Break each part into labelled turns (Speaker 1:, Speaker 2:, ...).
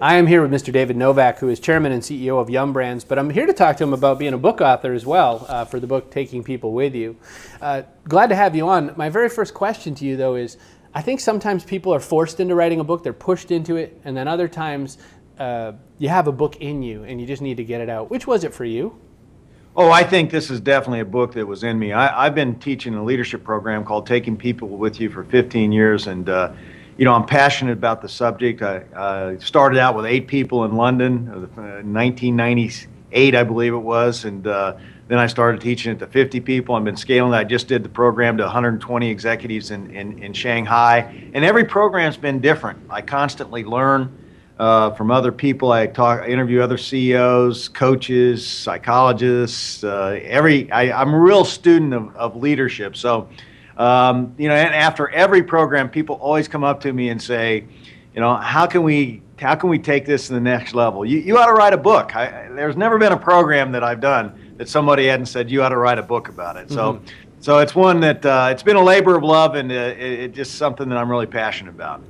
Speaker 1: I am here with Mr. David Novak, who is Chairman and CEO of Yum Brands, but I'm here to talk to him about being a book author as well for the book Taking People With You. Glad to have you on. My very first question to you, though, is I think sometimes people are forced into writing a book, they're pushed into it, and then other times you have a book in you and you just need to get it out. Which was it for you?
Speaker 2: Oh, I think this is definitely a book that was in me. I've been teaching a leadership program called Taking People With You for 15 years, and I'm passionate about the subject. I started out with 8 people in London, 1998, I believe it was, and then I started teaching it to 50 people. I've been scaling. I just did the program to 120 executives in Shanghai, and every program's been different. I constantly learn from other people. I interview other CEOs, coaches, psychologists. I'm a real student of leadership. So, and after every program, people always come up to me and say, how can we take this to the next level? You ought to write a book. There's never been a program that I've done that somebody hadn't said you ought to write a book about it.
Speaker 1: Mm-hmm.
Speaker 2: So it's one that it's been a labor of love, and it's just something that I'm really passionate about.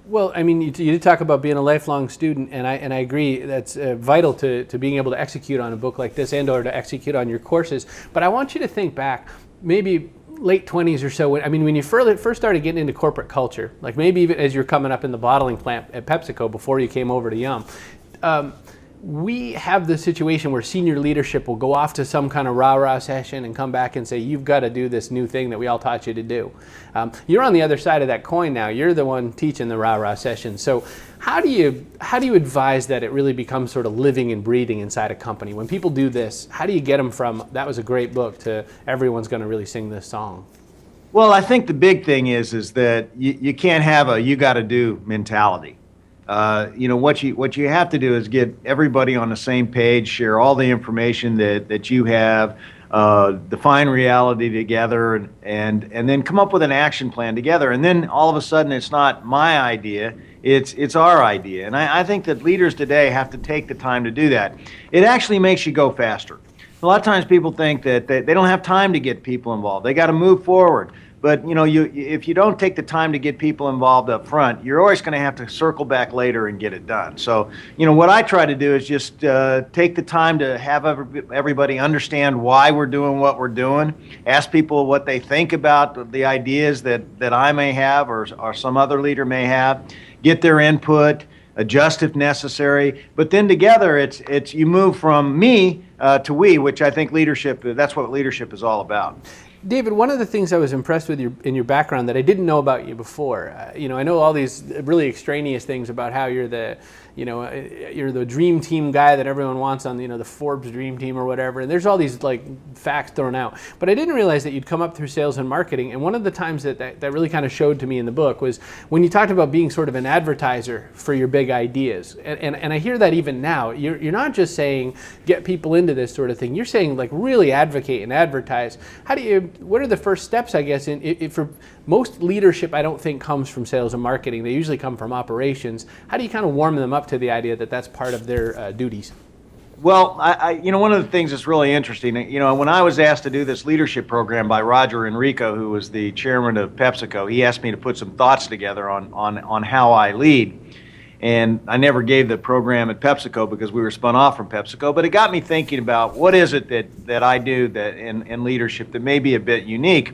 Speaker 1: Well, I mean, you did talk about being a lifelong student, and I agree that's vital to being able to execute on a book like this and or to execute on your courses. But I want you to think back, maybe late 20s or so, when you first started getting into corporate culture, like maybe even as you're coming up in the bottling plant at PepsiCo before you came over to Yum. We have the situation where senior leadership will go off to some kind of rah-rah session and come back and say, you've got to do this new thing that we all taught you to do. You're on the other side of that coin now. You're the one teaching the rah-rah session. So how do you advise that it really becomes sort of living and breathing inside a company? When people do this, how do you get them from, that was a great book, to everyone's going to really sing this song?
Speaker 2: Well, I think the big thing is that you can't have a you got to do mentality. What you have to do is get everybody on the same page, share all the information that you have, define reality together, and then come up with an action plan together. And then all of a sudden, it's not my idea, it's our idea. And I think that leaders today have to take the time to do that. It actually makes you go faster. A lot of times people think that they don't have time to get people involved. They got to move forward. But if you don't take the time to get people involved up front, you're always going to have to circle back later and get it done. So, what I try to do is just take the time to have everybody understand why we're doing what we're doing. Ask people what they think about the ideas that I may have or some other leader may have. Get their input. Adjust if necessary. But then together, it's you move from me to we, which I think that's what leadership is all about.
Speaker 1: David, one of the things I was impressed with in your background that I didn't know about you before, I know all these really extraneous things about how you're the dream team guy that everyone wants on the Forbes dream team or whatever, and there's all these facts thrown out. But I didn't realize that you'd come up through sales and marketing, and one of the times that really kind of showed to me in the book was when you talked about being sort of an advertiser for your big ideas. And I hear that even now. You're not just saying get people into this sort of thing. You're saying really advocate and advertise. What are the first steps, I guess, for most leadership? I don't think comes from sales and marketing. They usually come from operations. How do you kind of warm them up to the idea that that's part of their duties?
Speaker 2: Well, one of the things that's really interesting, when I was asked to do this leadership program by Roger Enrico, who was the chairman of PepsiCo, he asked me to put some thoughts together on how I lead. And I never gave the program at PepsiCo because we were spun off from PepsiCo, but it got me thinking about what is it that I do that in leadership that may be a bit unique.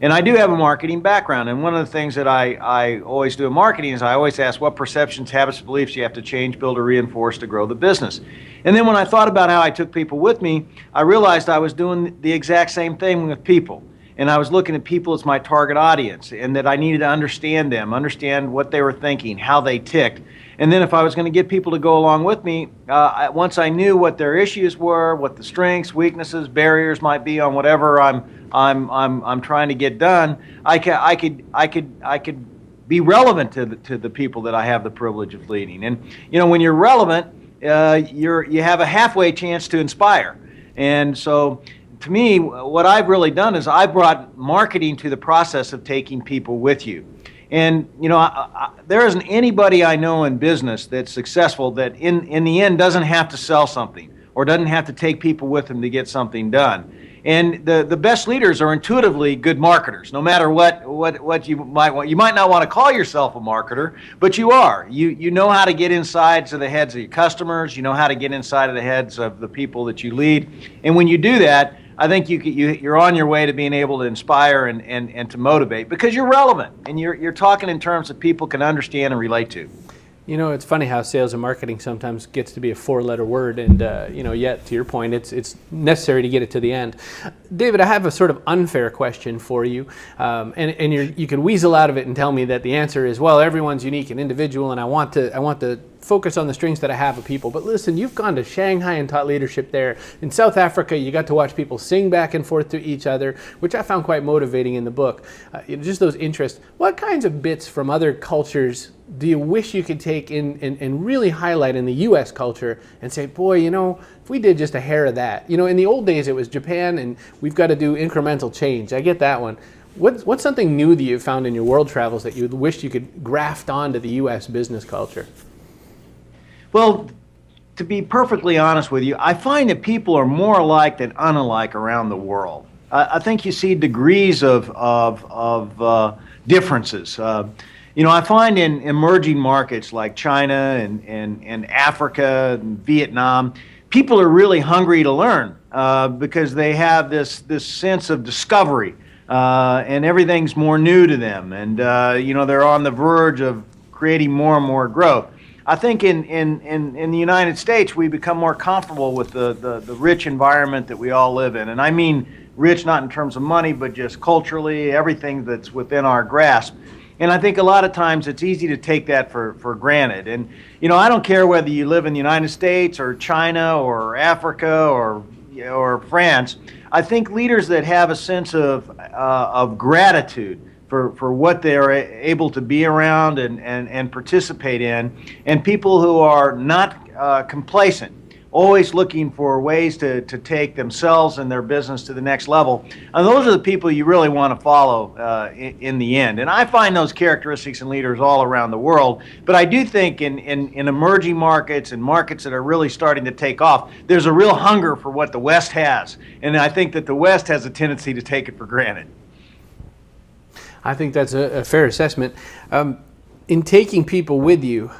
Speaker 2: And I do have a marketing background, and one of the things that I always do in marketing is I always ask what perceptions, habits, beliefs you have to change, build, or reinforce to grow the business. And then when I thought about how I took people with me, I realized I was doing the exact same thing with people. And I was looking at people as my target audience, and that I needed to understand them, understand what they were thinking, how they ticked. And then if I was going to get people to go along with me, once I knew what their issues were, what the strengths, weaknesses, barriers might be on whatever I'm trying to get done, I could be relevant to the people that I have the privilege of leading. And when you're relevant, you have a halfway chance to inspire. And so, to me, what I've really done is I brought marketing to the process of taking people with you. And there isn't anybody I know in business that's successful that in the end doesn't have to sell something or doesn't have to take people with them to get something done. And the best leaders are intuitively good marketers, no matter what you might want. You might not want to call yourself a marketer, but you are. You know how to get inside to the heads of your customers. You know how to get inside of the heads of the people that you lead. And when you do that, I think you're on your way to being able to inspire and to motivate, because you're relevant and you're talking in terms that people can understand and relate to.
Speaker 1: You know, it's funny how sales and marketing sometimes gets to be a four-letter word, and yet to your point, it's necessary to get it to the end. David, I have a sort of unfair question for you, and you can weasel out of it and tell me that the answer is, well, everyone's unique and individual, and I want to focus on the strengths that I have of people. But listen, you've gone to Shanghai and taught leadership there. In South Africa, you got to watch people sing back and forth to each other, which I found quite motivating in the book. Just those interests. What kinds of bits from other cultures do you wish you could take in and really highlight in the U.S. culture and say, boy, if we did just a hair of that. In the old days it was Japan, and we've got to do incremental change. I get that one. What's something new that you've found in your world travels that you wished you could graft onto the U.S. business culture?
Speaker 2: Well, to be perfectly honest with you, I find that people are more alike than unalike around the world. I think you see degrees of differences. I find in emerging markets like China and Africa and Vietnam, people are really hungry to learn because they have this sense of discovery, and everything's more new to them, and they're on the verge of creating more and more growth. I think in the United States, we become more comfortable with the rich environment that we all live in. And I mean rich not in terms of money, but just culturally, everything that's within our grasp. And I think a lot of times it's easy to take that for granted. And, I don't care whether you live in the United States or China or Africa or France. I think leaders that have a sense of gratitude for what they're able to be around and participate in, and people who are not complacent, always looking for ways to take themselves and their business to the next level. And those are the people you really want to follow in the end. And I find those characteristics in leaders all around the world. But I do think in emerging markets and markets that are really starting to take off, there's a real hunger for what the West has. And I think that the West has a tendency to take it for granted.
Speaker 1: I think that's a fair assessment. In taking people with you,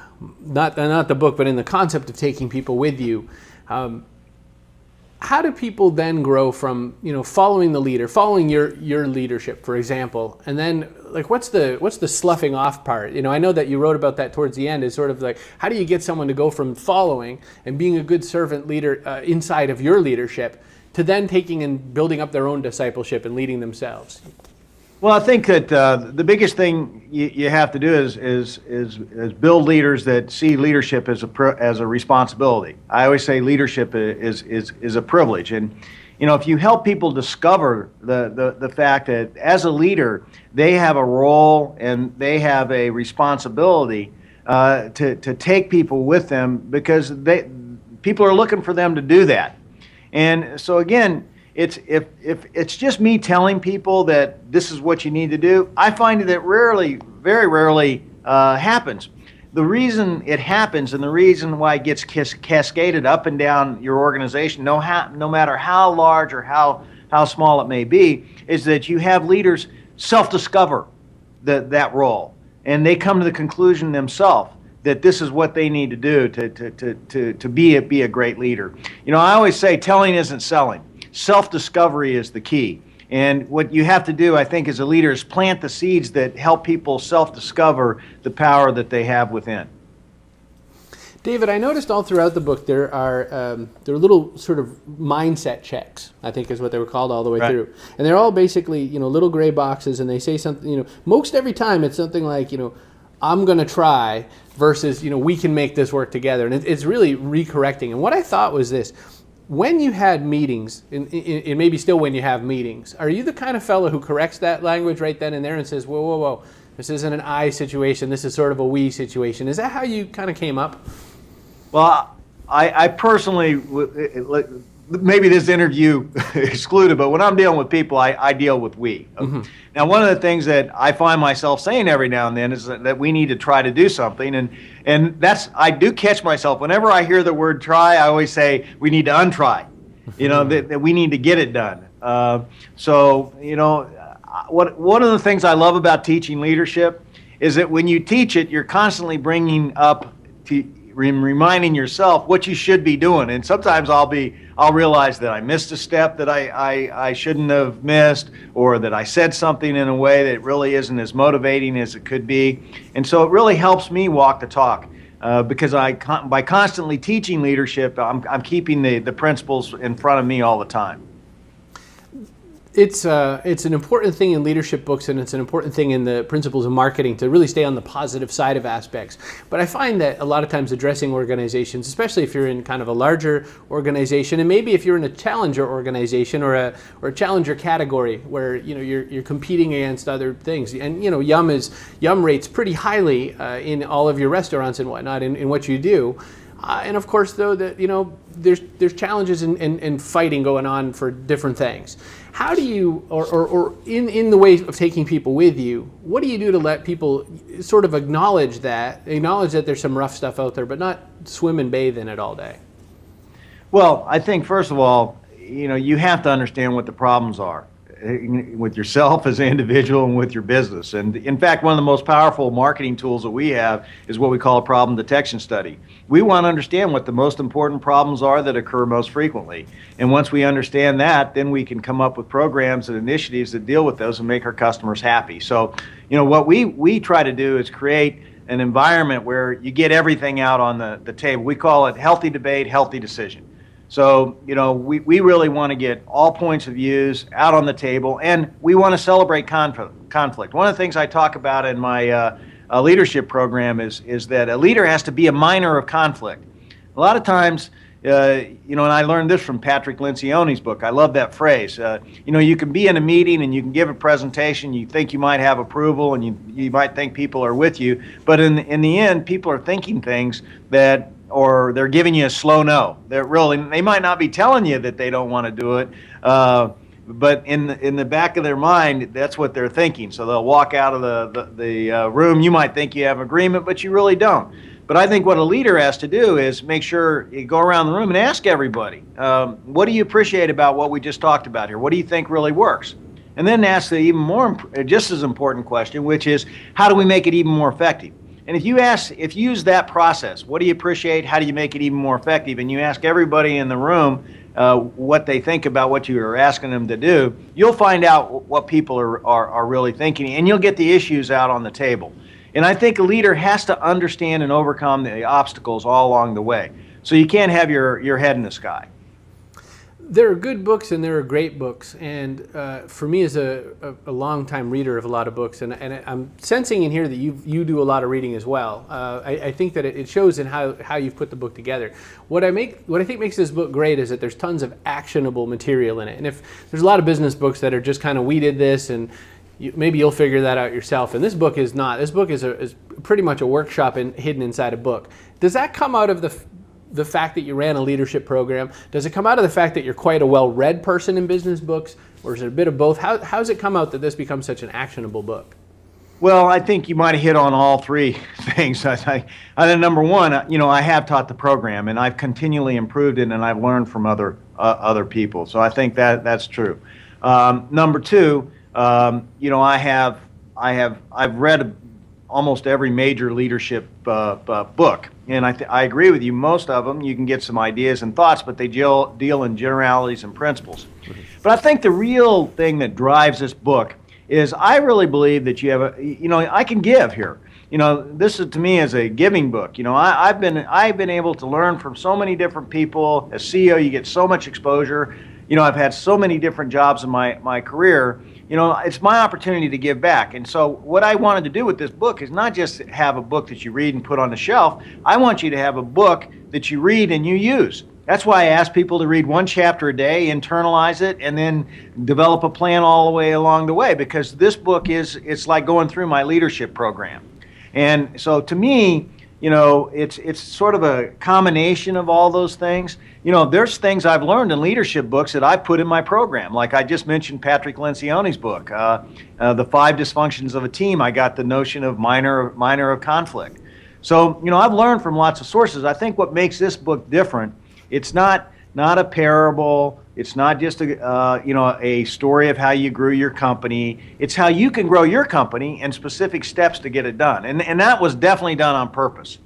Speaker 1: not the book, but in the concept of taking people with you, how do people then grow from following the leader, following your leadership, for example, and then what's the sloughing off part? I know that you wrote about that towards the end. Is sort of like, how do you get someone to go from following and being a good servant leader inside of your leadership to then taking and building up their own discipleship and leading themselves?
Speaker 2: Well, I think that the biggest thing you have to do is build leaders that see leadership as a responsibility. I always say leadership is a privilege, and if you help people discover the fact that as a leader they have a role and they have a responsibility to take people with them, because people are looking for them to do that. And so again, if it's just me telling people that this is what you need to do, I find that very rarely happens. The reason it happens and the reason why it gets cascaded up and down your organization, no matter how large or how small it may be, is that you have leaders self-discover that role, and they come to the conclusion themselves that this is what they need to do to be a great leader. I always say telling isn't selling. Self-discovery is the key. And what you have to do, I think, as a leader is plant the seeds that help people self-discover the power that they have within.
Speaker 1: David, I noticed all throughout the book there are little sort of mindset checks, I think is what they were called all the way through. And they're all basically, little gray boxes, and they say something, most every time it's something like, I'm going to try versus, we can make this work together. And it's really recorrecting. And what I thought was this. When you had meetings, and maybe still when you have meetings, are you the kind of fellow who corrects that language right then and there and says, whoa, this isn't an I situation, this is sort of a we situation? Is that how you kind of came up?
Speaker 2: Well, I personally, maybe this interview excluded, but when I'm dealing with people, I deal with we. Mm-hmm. Now, one of the things that I find myself saying every now and then is that we need to try to do something, and I do catch myself whenever I hear the word try. I always say we need to untry, that we need to get it done. So, one of the things I love about teaching leadership is that when you teach it, you're constantly bringing up, reminding yourself what you should be doing. And sometimes I'll realize that I missed a step that I shouldn't have missed, or that I said something in a way that really isn't as motivating as it could be. And so it really helps me walk the talk. Because by constantly teaching leadership, I'm keeping the principles in front of me all the time.
Speaker 1: It's an important thing in leadership books, and it's an important thing in the principles of marketing to really stay on the positive side of aspects. But I find that a lot of times addressing organizations, especially if you're in kind of a larger organization, and maybe if you're in a challenger organization or a challenger category where you're competing against other things, and Yum rates pretty highly in all of your restaurants and whatnot in what you do. And of course, though, that there's challenges and fighting going on for different things. How do you, or in the way of taking people with you, what do you do to let people sort of acknowledge that there's some rough stuff out there, but not swim and bathe in it all day?
Speaker 2: Well, I think first of all, you have to understand what the problems are with yourself as an individual and with your business. And in fact, one of the most powerful marketing tools that we have is what we call a problem detection study. We want to understand what the most important problems are that occur most frequently. And once we understand that, then we can come up with programs and initiatives that deal with those and make our customers happy. So, what we try to do is create an environment where you get everything out on the table. We call it healthy debate, healthy decision. So, we really want to get all points of views out on the table, and we want to celebrate conflict. One of the things I talk about in my leadership program is that a leader has to be a miner of conflict. A lot of times, and I learned this from Patrick Lencioni's book. I love that phrase. You can be in a meeting and you can give a presentation. You think you might have approval, and you might think people are with you, but in the end, people are thinking things or they're giving you a slow no. They might not be telling you that they don't want to do it, but in the back of their mind, that's what they're thinking. So they'll walk out of the room. You might think you have agreement, but you really don't. But I think what a leader has to do is make sure you go around the room and ask everybody, what do you appreciate about what we just talked about here? What do you think really works? And then ask the just as important question, which is, how do we make it even more effective? And if you use that process, what do you appreciate? How do you make it even more effective? And you ask everybody in the room what they think about what you are asking them to do, you'll find out what people are really thinking, and you'll get the issues out on the table. And I think a leader has to understand and overcome the obstacles all along the way. So you can't have your head in the sky.
Speaker 1: There are good books and there are great books, and for me as a long-time reader of a lot of books, and I'm sensing in here that you do a lot of reading as well. I think that it shows in how you've put the book together. What I think makes this book great is that there's tons of actionable material in it. And if there's a lot of business books that are just kind of, we did this, and maybe you'll figure that out yourself. And this book is not. This book is pretty much a workshop hidden inside a book. Does that come out of the fact that you ran a leadership program? Does it come out of the fact that you're quite a well-read person in business books, or is it a bit of both? How's it come out that this becomes such an actionable book?
Speaker 2: Well, I think you might have hit on all three things. Number one, I have taught the program, and I've continually improved it, and I've learned from other people. So I think that's true. Number two, I've read almost every major leadership book, and I agree with you. Most of them, you can get some ideas and thoughts, but they deal in generalities and principles. But I think the real thing that drives this book is I really believe that you have I can give here. This is, to me, is a giving book. I've been able to learn from so many different people. As CEO, you get so much exposure. I've had so many different jobs in my career. It's my opportunity to give back. And so what I wanted to do with this book is not just have a book that you read and put on the shelf. I want you to have a book that you read and you use. That's why I ask people to read one chapter a day, internalize it, and then develop a plan all the way along the way, because this book it's like going through my leadership program. And so to me, it's sort of a combination of all those things. There's things I've learned in leadership books that I put in my program. Like I just mentioned Patrick Lencioni's book, The 5 Dysfunctions of a Team. I got the notion of miner of conflict. So, I've learned from lots of sources. I think what makes this book different, it's not a parable It's not just a story of how you grew your company. It's how you can grow your company and specific steps to get it done. And that was definitely done on purpose.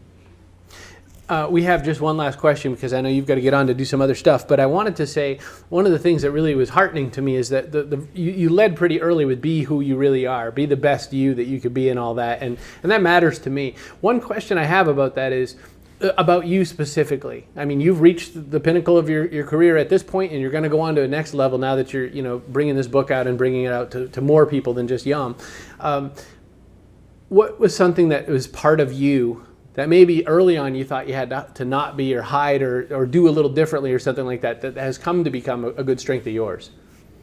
Speaker 1: We have just one last question because I know you've got to get on to do some other stuff. But I wanted to say one of the things that really was heartening to me is that you led pretty early with be who you really are, be the best you that you could be, and all that, and that matters to me. One question I have about that is about you specifically. I mean, you've reached the pinnacle of your career at this point, and you're going to go on to a next level now that you're bringing this book out and bringing it out to more people than just Yum. What was something that was part of you that maybe early on you thought you had to not be or hide or do a little differently or something like that, that has come to become a good strength of yours?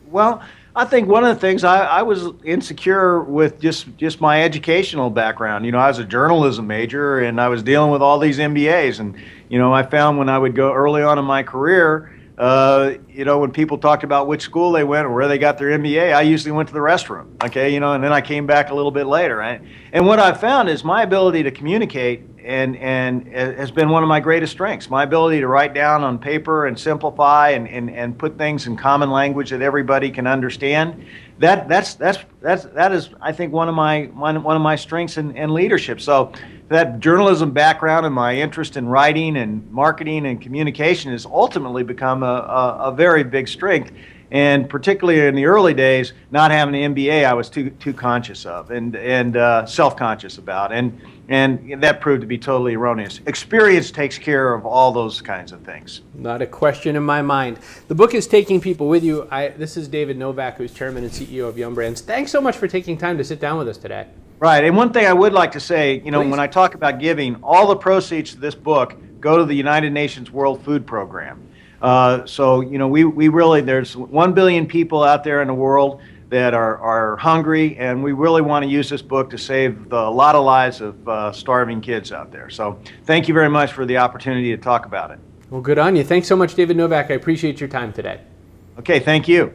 Speaker 2: Well, I think one of the things I was insecure with just my educational background. I was a journalism major and I was dealing with all these MBAs, and I found when I would go early on in my career, when people talked about which school they went or where they got their MBA, I usually went to the restroom, okay, and then I came back a little bit later, right? And what I found is my ability to communicate and has been one of my greatest strengths. My ability to write down on paper and simplify and put things in common language that everybody can understand. That is, I think, one of my strengths in leadership. So that journalism background and my interest in writing and marketing and communication has ultimately become a very big strength. And particularly in the early days, not having an MBA, I was too conscious of and self-conscious about, and that proved to be totally erroneous. Experience takes care of all those kinds of things.
Speaker 1: Not a question in my mind. The book is Taking People With You. This is David Novak, who's chairman and CEO of Yum Brands. Thanks so much for taking time to sit down with us today.
Speaker 2: Right, and one thing I would like to say,
Speaker 1: Please.
Speaker 2: when I talk about giving, all the proceeds of this book go to the United Nations World Food Program. So we really, there's 1 billion people out there in the world that are hungry, and we really want to use this book to save a lot of lives of starving kids out there. So thank you very much for the opportunity to talk about it.
Speaker 1: Well, good on you. Thanks so much, David Novak. I appreciate your time today.
Speaker 2: Okay, thank you.